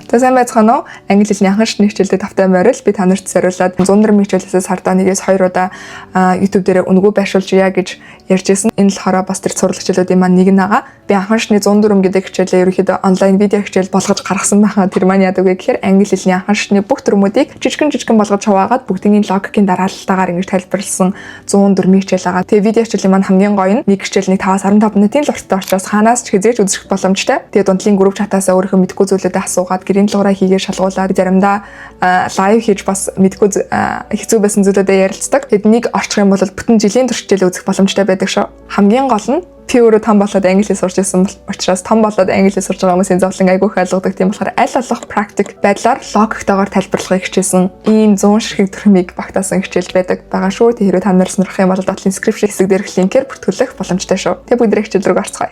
За сайн байцгаана уу? Англи хэлний анхан шатны хичээлдээ тавтай морил би та нарт зориулаад 100 дөрмийн хичээлээс сардаа нэгээс 2 удаа YouTube дээр өнгөө байршуулж яа гэж ярьжсэн. Энэ болохоор бас тэр сурал хичээлүүдийн маань нэг нэгаа. Би анхан шатны 100 дөрм гэдэг хичээлээ ерөөхдөө онлайн видео хичээл болгож гаргасан байхаа. Тэр маань яадаг вэ гэхээр англи хэлний анхан шатны бүх төрмүүдийг жижигэн болгож хуваагаад бүгдийн логикийн дараалтаагаар ингэж тайлбарласан 100 дөрмийн хичээл байгаа. Тэгээ видео хичээлийн маань хамгийн гоё нь нэг хичээлний 5-15 минутын л урттай учраас хаанаас ч хизээж үзэх боломжтой. Тэгээ дундлын групп чатаасаа өөрийнхөө мэдгүй зүйлүүдээ асуугаад гэрийн дугаараа хийгээ шалгуулаад заримдаа лайв хийж бас мэдгүй хэцүү байсан зүйлүүдээ ярилцдаг. Тэгэд нэг орчих юм бол бүтэн жилийн турш хичээл үзэх боломжтой байдаг шүү. Хамгийн гол нь пиурө том болоод англи хэл сурч ирсэн учраас том болоод англи хэл сурж байгаа хүмүүсийн зовлон айгүй их ойлгодог. Тийм болохоор аль болох практик байдлаар логиктойгоор тайлбарлахыг хичээсэн ийм 100 ширхэг төрмийг багтаасан хичээл байгаа шүү. Тэг хэрвээ та нар сонирхох юм бол description хэсэг дээрх линкээр бүртгүүлэх боломжтой шүү. Тэг бүгд хичээл рүү гарцгаая.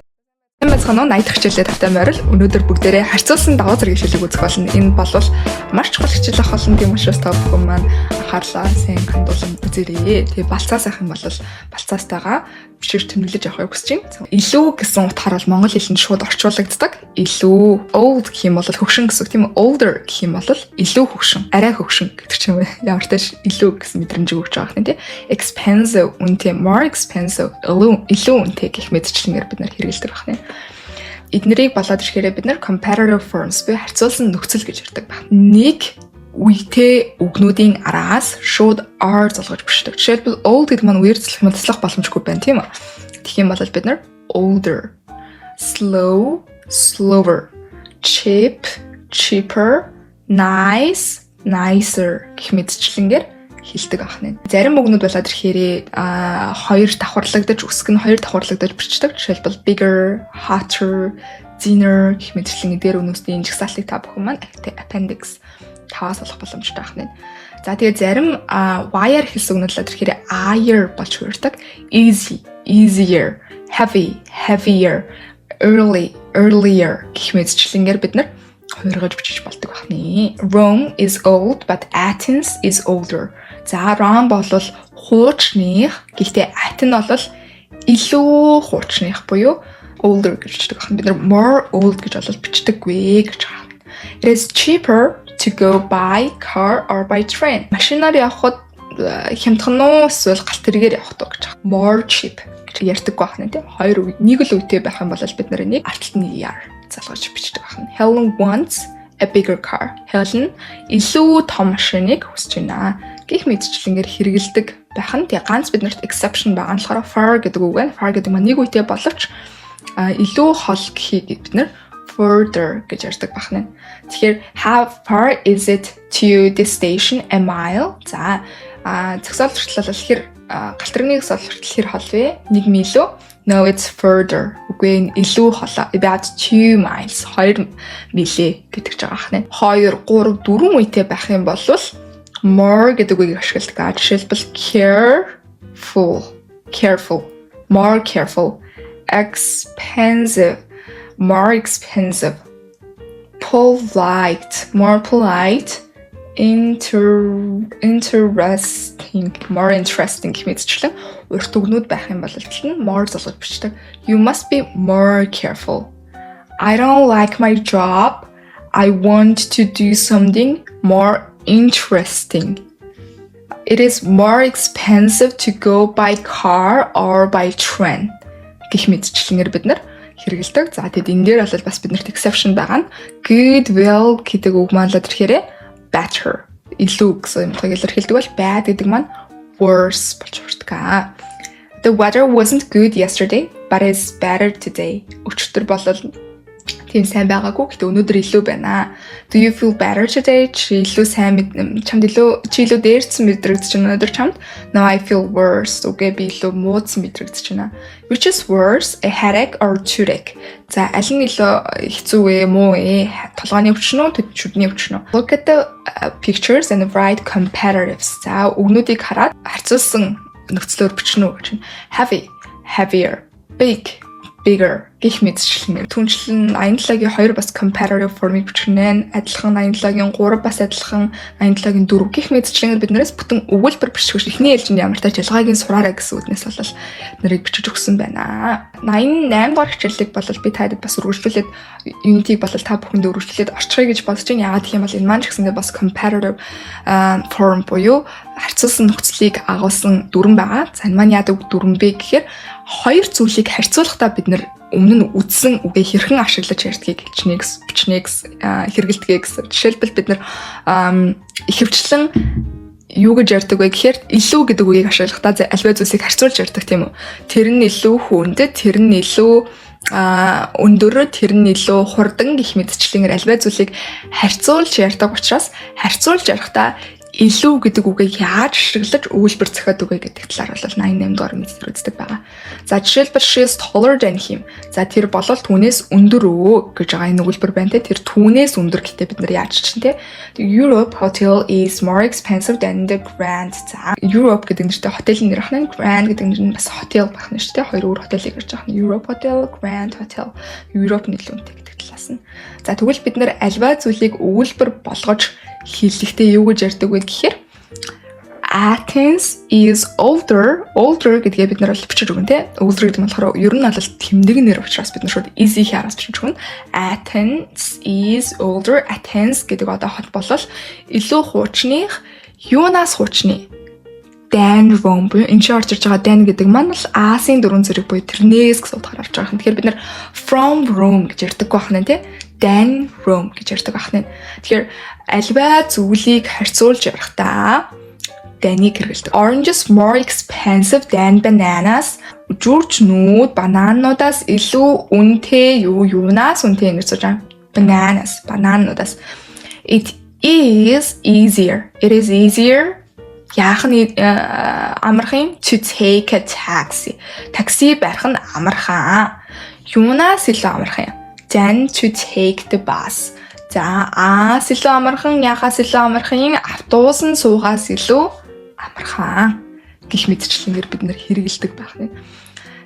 Энэ мэцхан 80 хичээлээ тавтай морил өнөөдөр бүгдээрээ харьцуулсан даваа зэрэг хичээлийг үзэх болно. Энэ бол маш чухал хичээл ах болно тийм учраас та бүхэн маань анхаарлаа сайн хандуулан үзээрэй. Тэгээ балцаас авах юм бол балцаастайгаа бичиж тэмдэглэж авахыг хүсэж байна. Илүү гэсэн утгаар бол монгол хэлэнд шууд орчуулагддаг. Илүү old гэх юм бол хөгшин гэсэн үг тийм үү? Older гэх юм бол илүү хөгшин, арай хөгшин гэдэг ч юм уу. Ямар ч тааш илүү гэсэн мэдрэмж өгч байгаа юм тийм. Expensive үнэтэй, more expensive, илүү үнэтэй гэх мэдчлэнээр бид нар хэрэглэдэг байна. Эднэрийг болоод ирэхээр бид нар comparative forms буюу харьцуулсан нөхцөл гэж ярьдаг байна. Нэг үетэй үгнүүдийн араас шууд R залгаж бичдэг. Жишээлбэл old гэдэг маань үеэр цэцлэх боломжгүй байна тийм үү? Тэгэх юм бол бид нар older, slow, slower, cheap, cheaper, nice, nicer гэх мэдчлэнгээр хэлдэг ахна. Зарим үгнүүд болоод ирэхээр хоёр давхарлагдаж үсэг нь хоёр давхарлагдаж бичдэг. Жишээлбэл bigger, hotter, thinner гэх мэдчлэн дээр үнэсний энэ жагсаалтыг та бүхэн маань appendix таваас олох боломжтой ахна. За тэгээ зарим wire хэлсэн үгнүүд болоод ирэхээр higher болж хуурдаг. Easy, easier, heavy, heavier, early, earlier гэх мэдчлэнгээр бид нар хуургаж бичиж болдог ахна. Rome is old but Athens is older. За Rome бол хуучных, гэхдээ Athens бол илүү хуучных буюу older гэж бичдэг ахна. Бид нар more old гэж бол бичдэггүй гэж байна. It is cheaper to go by car or by train. Машинаар явхад хямдхан уу эсвэл галт тэргээр явах тоо гэж байна. More cheap гэж ярьдаг байна тийм. Хоёр үг нэг л үетэй байх юм бол бид нар энийг арталтны яар залгаж бичдэг байна. Helen wants a bigger car. Helen илүү том машиныг хүсэж байна гэх мэдчлэнгээр хэрэгэлдэг байх нь. Тэгээ ганц биднэрт exception байгаа нь болохоор far гэдэг үг байна. Far гэдэг маань нэг үетэй боловч илүү хол гэхийг бид нар further гэж ярьдаг байна. Тэгэхээр how far is it to the station? A mile. За зөксөлтөл болохоор галтарны зөксөлтөл хэр хол вэ? 1 миль үү? No, it's further. Үгүй энэ илүү холоо. About 2 miles. 2 милээ гэдэг ч байгаа ахна. 2, 3, 4 үетэй байх юм бол more гэдэг үгийг ашигладаг. Жишээлбэл careful, careful, more careful, expensive, more expensive, polite, more polite, interesting, more interesting гэх мэтчлэн урт үгнүүд байх юм бол more залгаж бичдэг. You must be more careful. I don't like my job. I want to do something more interesting. It is more expensive to go by car or by train гэх мэтчлэнээр бид нар хэрэгэлдэг. За тэгэд энэ дээр бол бас биднэрт exception байгаа нь good, well гэдэг үг маань л ирэхээр better илүү гэсэн юмыг илэрхийлдэг бол bad гэдэг маань worse болж хүрдэг. The weather wasn't good yesterday, but it's better today. Өчигдөр бол тийм сайн байгаагүй гэхдээ өнөөдөр илүү байна. Do you feel better today? Чи илүү сайн чамд илүү дээрсэн мэдрэгдэж байна өнөөдөр чамд? No, I feel worse. Үгүй би илүү муудсан мэдрэгдэж байна. Which is worse, a headache or toothache? За аль нь илүү хэцүү вэ, муу вэ? Толгойн өвчин үү, шүдний өвчин үү? Look at the pictures and write comparatives. За үгнүүдийг хараад харьцуулсан нөхцлөөр бичнэ үү гэж. Heavy, heavier, big, bigger гэх мэдчлэн түншлэн 87-гийн 2 бас comparative form-ыг бичгэнэ. Адилхан 87-гийн 3 бас адилхан 87-гийн 4 гэх мэдчлэн биднээс бүтэн өгүүлбэр бичгэж эхний ээлжинд ямар тач ялгааг нь сураарай гэсэн үгнээс болол нарыг бичиж өгсөн байна. 88 дугаар хичээлийг болол би таад бас үргэлжлүүлээд Unity-г болол та бүхэндээ үргэлжлүүлээд орчихъя гэж бодож байна. Яагаад гэх юм бол энэ маань ч гэсэндээ бас comparative form буюу харьцуулсан нөхцөлийг агуулсан дүрэн байгаа. За энэ маань яадаг дүрэн бэ гэхээр хоёр зүйлийг харьцуулахдаа бид нэр өмнө нь үдсэн үгээ хэрхэн ашиглаж ярьдгийг бичнээг хэрэгэлдэгээ гэсэн. Жишээлбэл бид нэр ихэвчлэн юу гэж ярьдаг вэ гэхээр илүү гэдэг үгийг ашиглахдаа альва зүйлсийг харьцуулж ярьдаг тийм үү. Тэр нь илүү хүндэт, тэр нь илүү өндөр, тэр нь илүү хурдан гэх мэтчлэнгээр альва зүйлийг харьцуулж ярьдаг учраас харьцуулж ярихдаа илүү гэдэг үгийг яаж ашиглаж өгүүлбэр зохиод өгье гэдэг талаар бол 88 дугаар мэдээлэл үздэг байгаа. За жишээлбэл she is taller than him. За тэр болол түүнээс өндөр өө гэж байгаа энэ өгүүлбэр байна те. Тэр түүнээс өндөр гэхдээ бид нар яаж чинь те. Europe hotel is more expensive than the Grand. За Europe гэдэг нэртэй хотелийн нэр ахна. Grand гэдэг нэр нь бас хотел байх нь шүү те. Хоёр өөр хотелийг ярьж байгаа нь Europe hotel, Grand hotel. Europe нэлээд үнэтэй гэдэг талаас нь. За тэгвэл бид нар альва зүйлийг өгүүлбэр болгож хэлэхдээ юу гэж ярьдаг вэ гэхээр Athens is older гэдгээ бид нар бол бичиж өгөн те. Older гэдэг нь болохоор ер нь бол тэмдэг нэр учраас бид нар шууд easy хяраас бичиж өгөн. Athens is older. Athens гэдэг одоо хот болол илүү хуучных юунаас хуучны Dan Rome буюу энэ чинь орж ирж байгаа Dan гэдэг маань бол Асын дөрвөн зэрэг буюу тэрнээс гэсэн утгаар орж байгаа юм. Тэгэхээр бид нар from Rome гэж ярьдаг байна те. Dan Rome гэж ярьдаг байна. Тэгэхээр альва зүйлийг харьцуулж ярихдаа Данийг хэрэглэдэг. Oranges more expensive than bananas. Жүрчнүүд банануудаас илүү үнэтэй юунаас үнэтэй ингэж байгаа. Банануудаас. It is easier. Яах нь амархан to take a taxi. Такси барих нь амархан. Юунаас илүү амархан? Than to take the bus. За илүү амархан, яхаас илүү амархан? Автобус нь суугаас илүү амархан гэх мэтчлэнгээр бид нэр хэрэгэлдэг байх нь.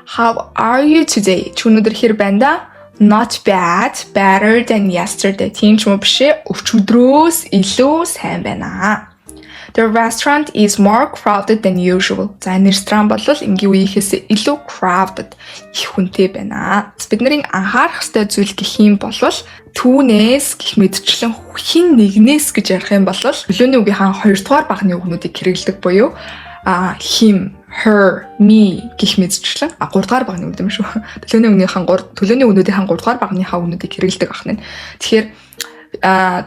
How are you today? Чи өнөөдөр хэр байна да? Not bad, better than yesterday. Тийм ч юм биш ээ. Өчигдрөөс илүү сайн байна. The restaurant is more crowded than usual. За энэ ресторан бол энгийн үеийнхээс илүү crowded, их хүнтэй байна. Бид нарын анхаарах ёстой зүйл гэх юм бол түүнээс гэх мэтчлэн хин нэгнээс гэж ярих юм бол төлөөний үгийнхаа 2 дугаар багны үгнүүдийг хэрэглэдэг буюу him, her, me гэх мэтчлэн 3 дугаар багны үг юм шүү. Төлөөний үгнүүдийн 3 дугаар багныхаа үгнүүдийг хэрэглэдэг ахна. Тэгэхээр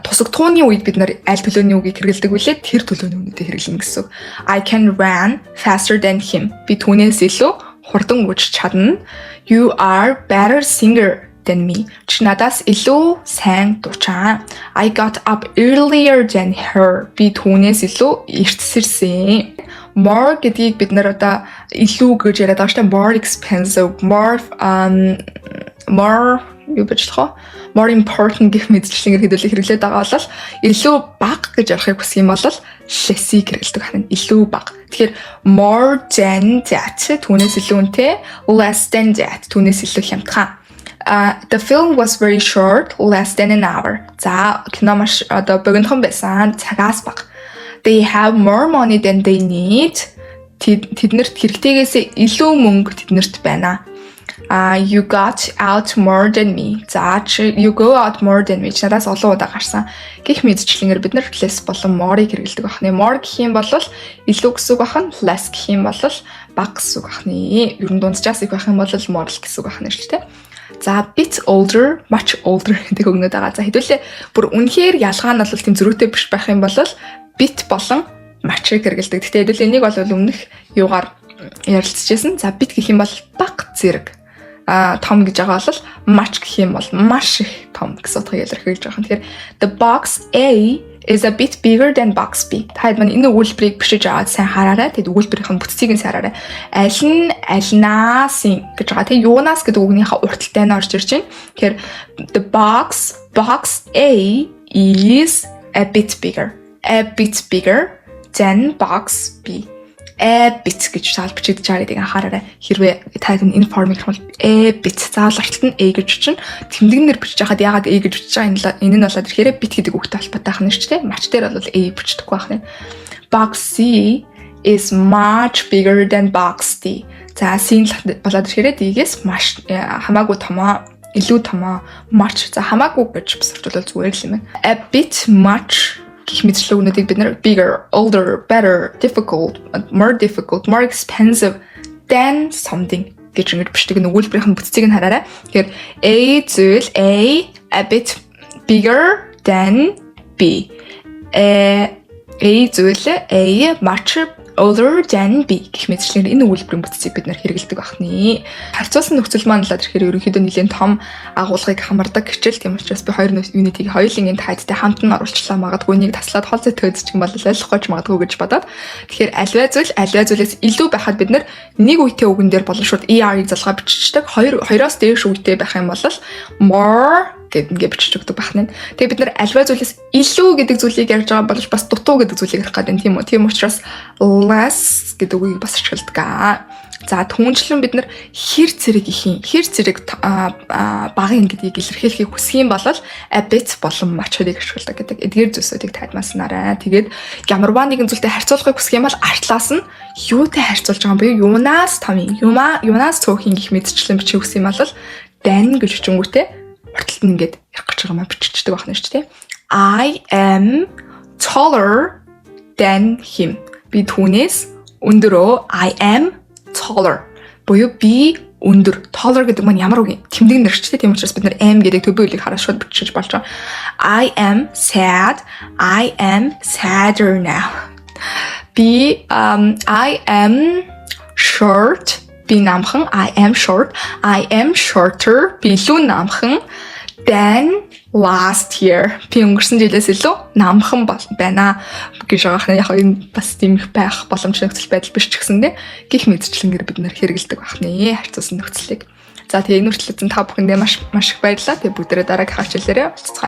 тусагдхууны үед бид нар аль төлөөний үгийг хэрэглэдэг вүлээ тэр төлөөний үгнүүдийг хэрэглэнэ гэсэн. I can run faster than him. Би түүнээс илүү хурдан үгж чадна. You are better singer than me. Чи надаас илүү сайн дуучаа. I got up earlier than her. Би түүнээс илүү эртсэрсэн. More гэдгийг бид нар одоо илүү гэж яриад байгаа шүү дээ. More expensive, more юу бичлэх вэ? More important гэх мэтчлэнгээр хэдүүлээ хэрэглээд байгаа бол илүү бага гэж ярихыг хүсэх юм бол less-ийг хэрэглэдэг байна. Илүү бага. Тэгэхээр more than that түүнээс илүү үнэтэй, less than that түүнээс илүү хямдхан. The film was very short, less than an hour. За кино маш одоо богинохон байсан, цагаас бага. They have more money than they need. Тэднэрт хэрэгтэйгээс илүү мөнгө тэднэрт байна. You got out more than me. За you go out more than me. Надаас олон удаа гарсан. Гэх мэтчлэнгээр бид нар less болон more-ыг хэрэглэдэг байна. More гэх юм бол илүү гэсэн үг байна. Less гэх юм бол бага гэсэн үг байна. Ер нь дунджаас их байх юм бол more гэсэн үг байна шүү дээ. За bit older, much older гэдэг үгнүүд байгаа. За хэдүүлээ бүр үнэхээр ялгаа нь бол тийм зөрүүтэй биш байх юм бол bit болон much-ыг хэрэглэдэг. Гэхдээ хэдүүлээ энийг бол өмнөх юугаар ярилцчихсан. За bit гэх юм бол бага зэрэг. Том гэж байгаа бол much гэх юм бол маш их том гэсэн утгыг илэрхийлж байгаа юм. Тэгэхээр the box A is a bit bigger than box B. Таад маань энэ өгүүлбэрийг бичиж аваад сайн хараарай. Тэгэд өгүүлбэрийн бүтцийг нь сайн хараарай. Аль нь альнаас гэж байгаа. Тэгээ юунаас гэдэг үгнийхээ урталтай нь орж ирж байна. Тэгэхээр the box A is a bit bigger than box B. bit гэж заавал бичигдэж байгаа гэдгийг анхаараарай. Хэрвээ та энэ формыг бол bit заавал арчилт нь a гэж чинь тэмдэгнэр бичиж байхад яагаад a гэж бичиж байгаа энэ нь болоод ирэхээр bit гэдэг үгтэй холбоотой байх нь шүү дээ. Мач дээр бол a бичдэггүй байх нь. Box C is much bigger than box D. За C болоод ирэхээр D-гээс маш хамаагүй томоо, илүү томоо, much за хамаагүй гэж босруулбал зүгээр л юм байна. A bit much гэх мэтлэг үгнүүдийг бид нэр bigger, older, better, difficult, more expensive than something гэж ингэж бичдэг нөгөөлбөрийн бүтцийг нь хараарай. Тэгэхээр A зүйл a bit bigger than B. A зүйл A much older than B гэх мэтчлэн энэ өгүүлбэрийн бүтцийг бид нэр хэрэгэлдэг байна. Харьцуулсан нөхцөл маань л тэгэхээр ерөнхийдөө нэлийн том агуулгыг хамардаг хичээл, тийм учраас би хоёр юнитийг хоёулын энэ тайдтай хамт нь оруулчлаа, магадгүй нэг таслаад хол зэтгэж ч юм бол ойлгохгүй ч магадгүй гэж бодоод. Тэгэхээр альва зүйлээс илүү байхад бид нэр нэг үетэй үгэн дээр болон шууд ER-ийг залгаа биччихдэг. Хоёроос дээш үетэй байх юм бол more гэдэг бичиж өгдөг байна. Тэгээ бид нар альва зүйлээс илүү гэдэг зүйлийг ярьж байгаа боловч бас дутуу гэдэг зүйлийг ярих гэдэг юм. Тийм учраас less гэдэг үгийг бас ашигладаг. За түүнчлэн бид нар хэр зэрэг багын гэдгийг илэрхийлэхийг хүсэх юм бол a bit болон much-ыг ашигладаг гэдэг эдгээр зүйлсүүдийг тайлбарласнараа. Тэгээд ямарваа нэгэн зүйлтэй харьцуулахыг хүсэх юм бол артлаас нь юутай харьцуулж байгаа юм буюу юунаас том юм, юунаас цөөхин гэх мэтчлэн бичих хүсэх юм бол than гэж бичингүүтэй хурдталт нь ингээд ярих гэж байгаа маа биччихдэг байна шүү дээ. I am taller than him. Би түүнээс өндөрөө. I am taller. Буюу би өндөр. Taller гэдэг маань ямар үг юм? Тэмдэг нэр ч тийм учраас бид нар am гэдэг төбөө үлийг хараад шууд бичиж болж байгаа. I am sad. I am sadder now. Би I am short. Би намхан. I am short. I am shorter. Би илүү намхан than last year. Би өнгөрсөн жилээс илүү намхан байна гэж байгаа хэрэг яг энэ бас тийм их байх боломжтой нөхцөл байдал биш ч гэсэн гэх мэтчлэнгээр бид нэр хэрэгэлдэг байна. Харьцуулсан нөхцөлийг. За тэгээ энэ үргэлжлүүлсэн та бүхэндээ маш их баярлалаа. Тэгээ бүгдээрээ дараагийн хичээлээрээ уулзцгаая.